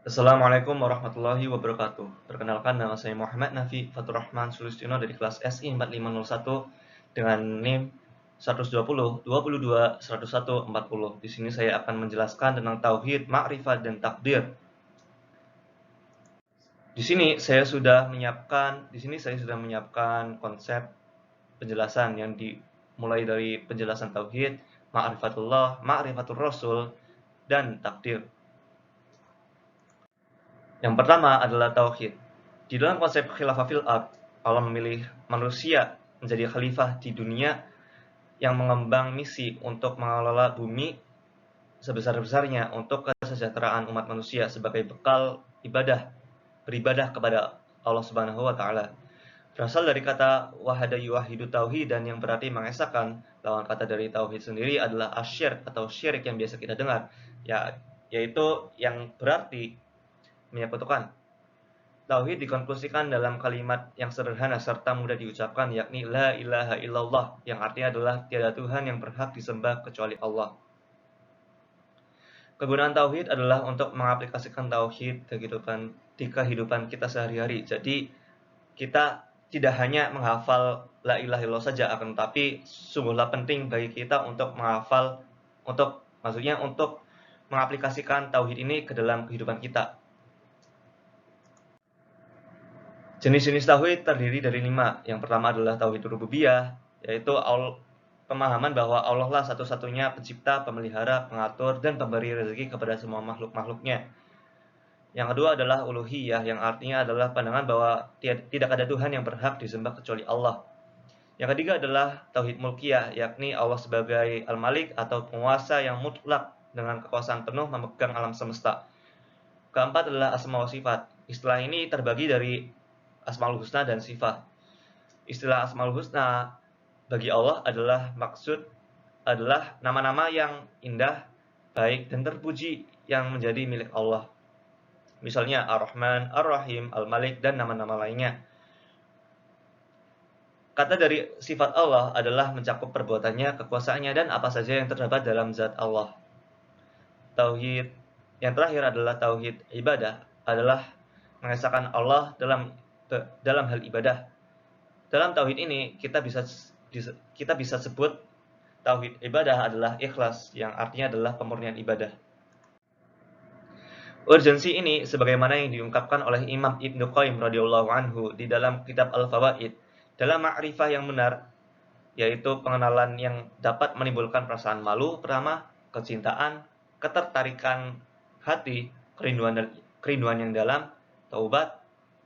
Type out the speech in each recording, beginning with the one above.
Assalamualaikum warahmatullahi wabarakatuh. Perkenalkan, nama saya Muhammad Nafi Fatur Rahman Sulistiono dari kelas SI 4501 dengan NIM 120 22 101 40. Di sini saya akan menjelaskan tentang tauhid, ma'rifat dan takdir. Di sini saya sudah menyiapkan konsep penjelasan yang dimulai dari penjelasan tauhid, ma'rifatullah, ma'rifatul rasul dan takdir. Yang pertama adalah tauhid. Di dalam konsep khilafah fil ard, Allah memilih manusia menjadi khalifah di dunia yang mengemban misi untuk mengelola bumi sebesar-besarnya untuk kesejahteraan umat manusia sebagai bekal beribadah kepada Allah Subhanahu wa taala. Berasal dari kata wahada yuwahidu tauhid dan yang berarti mengesahkan. Lawan kata dari tauhid sendiri adalah asyirk atau syirik yang biasa kita dengar, yaitu yang berarti menyekutukan. Tauhid dikonklusikan dalam kalimat yang sederhana serta mudah diucapkan, yakni La ilaha illallah, yang artinya adalah tiada Tuhan yang berhak disembah kecuali Allah. Kegunaan tauhid adalah untuk mengaplikasikan tauhid di kehidupan kita sehari-hari. Jadi kita tidak hanya menghafal La ilaha illallah saja, akan tetapi sungguhlah penting bagi kita untuk untuk mengaplikasikan tauhid ini ke dalam kehidupan kita. Jenis-jenis tauhid terdiri dari 5. Yang pertama adalah tauhid rububiyah, yaitu pemahaman bahwa Allah lah satu-satunya pencipta, pemelihara, pengatur, dan pemberi rezeki kepada semua makhluk-makhluknya. Yang kedua adalah uluhiyah, yang artinya adalah pandangan bahwa tidak ada Tuhan yang berhak disembah kecuali Allah. Yang ketiga adalah tauhid mulkiyah, yakni Allah sebagai al-malik atau penguasa yang mutlak dengan kekuasaan penuh memegang alam semesta. Keempat adalah asma wa sifat. Istilah ini terbagi dari Asmaul Husna dan sifat. Istilah Asmaul Husna bagi Allah adalah nama-nama yang indah, baik dan terpuji yang menjadi milik Allah. Misalnya Ar-Rahman, Ar-Rahim, Al-Malik dan nama-nama lainnya. Kata dari sifat Allah adalah mencakup perbuatannya, kekuasaannya dan apa saja yang terdapat dalam zat Allah. Tauhid yang terakhir adalah tauhid ibadah, adalah mengesahkan Allah dalam hal ibadah. Dalam tauhid ini kita bisa sebut tauhid ibadah adalah ikhlas, yang artinya adalah pemurnian ibadah. Urgensi ini sebagaimana yang diungkapkan oleh Imam Ibnu Qayyim radhiyallahu anhu di dalam kitab Al-Fawaid, dalam ma'rifah yang benar, yaitu pengenalan yang dapat menimbulkan perasaan malu pertama, kecintaan, ketertarikan hati, kerinduan yang dalam, taubat,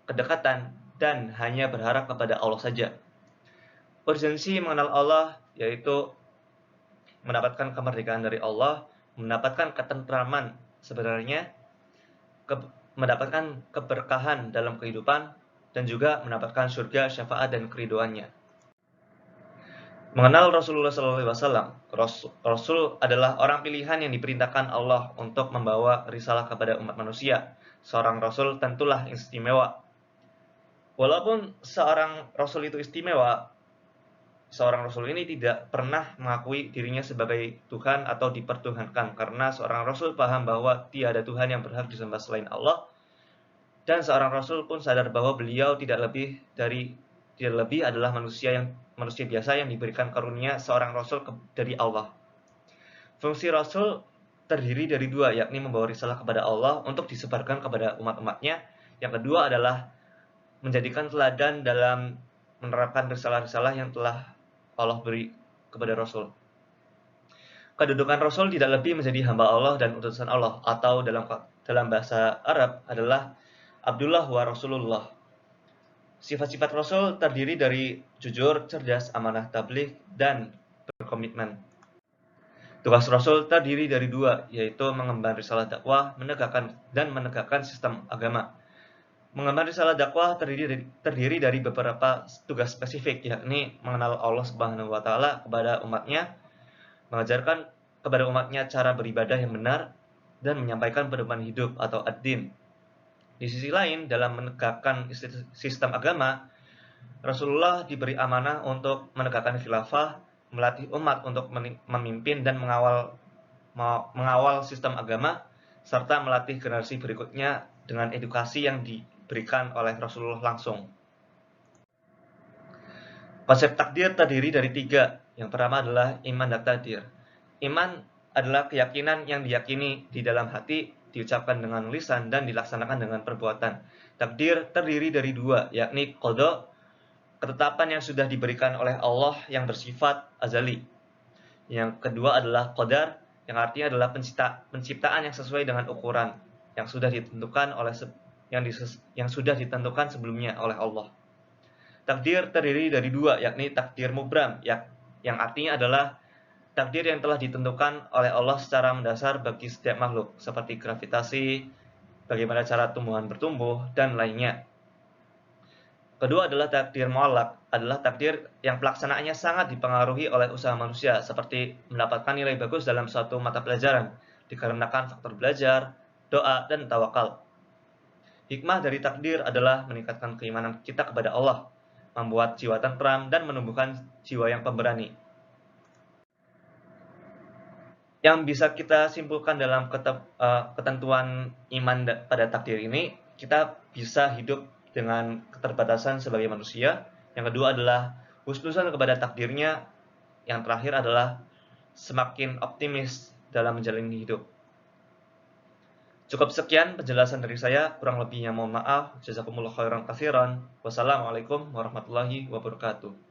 kedekatan, dan hanya berharap kepada Allah saja. Urgensi mengenal Allah yaitu mendapatkan kemerdekaan dari Allah, mendapatkan ketentraman sebenarnya, mendapatkan keberkahan dalam kehidupan, dan juga mendapatkan surga, syafaat, dan keriduannya. Mengenal Rasulullah SAW. Rasul adalah orang pilihan yang diperintahkan Allah untuk membawa risalah kepada umat manusia. Seorang Rasul tentulah istimewa. Walaupun seorang Rasul itu istimewa, seorang Rasul ini tidak pernah mengakui dirinya sebagai Tuhan atau dipertuhankan, karena seorang Rasul paham bahwa tiada Tuhan yang berhak disembah selain Allah, dan seorang Rasul pun sadar bahwa beliau tidak lebih adalah manusia biasa yang diberikan karunia seorang Rasul dari Allah. Fungsi Rasul terdiri dari 2, yakni membawa risalah kepada Allah untuk disebarkan kepada umat-umatnya. Yang kedua adalah menjadikan teladan dalam menerapkan risalah-risalah yang telah Allah beri kepada Rasul. Kedudukan Rasul tidak lebih menjadi hamba Allah dan utusan Allah, atau dalam bahasa Arab adalah Abdullah wa Rasulullah. Sifat-sifat Rasul terdiri dari jujur, cerdas, amanah, tabligh, dan berkomitmen. Tugas Rasul terdiri dari 2, yaitu mengemban risalah dakwah, menegakkan sistem agama. Mengemban risalah dakwah terdiri dari beberapa tugas spesifik, yakni mengenal Allah Subhanahu wa taala kepada umatnya, mengajarkan kepada umatnya cara beribadah yang benar, dan menyampaikan pedoman hidup atau ad-din. Di sisi lain, dalam menegakkan sistem agama, Rasulullah diberi amanah untuk menegakkan khilafah, melatih umat untuk memimpin dan mengawal sistem agama, serta melatih generasi berikutnya dengan edukasi yang diberikan oleh Rasulullah langsung. Konsep takdir terdiri dari 3. Yang pertama adalah iman dan takdir. Iman adalah keyakinan yang diyakini di dalam hati, diucapkan dengan lisan, dan dilaksanakan dengan perbuatan. Takdir terdiri dari 2, yakni qada, ketetapan yang sudah diberikan oleh Allah yang bersifat azali. Yang kedua adalah qadar, yang artinya adalah penciptaan yang sesuai dengan ukuran yang sudah ditentukan yang sudah ditentukan sebelumnya oleh Allah. Takdir terdiri dari 2, yakni takdir mubram, yang artinya adalah takdir yang telah ditentukan oleh Allah secara mendasar bagi setiap makhluk, seperti gravitasi, bagaimana cara tumbuhan bertumbuh, dan lainnya. Kedua adalah takdir mu'allaq, adalah takdir yang pelaksanaannya sangat dipengaruhi oleh usaha manusia, seperti mendapatkan nilai bagus dalam suatu mata pelajaran, dikarenakan faktor belajar, doa, dan tawakal. Hikmah dari takdir adalah meningkatkan keimanan kita kepada Allah, membuat jiwa tentram, dan menumbuhkan jiwa yang pemberani. Yang bisa kita simpulkan dalam ketentuan iman pada takdir ini, kita bisa hidup dengan keterbatasan sebagai manusia. Yang kedua adalah husnuzon kepada takdirnya. Yang terakhir adalah semakin optimis dalam menjalani hidup. Cukup sekian penjelasan dari saya, kurang lebihnya mohon maaf. Jazakumullah khairan katsiran. Wassalamualaikum warahmatullahi wabarakatuh.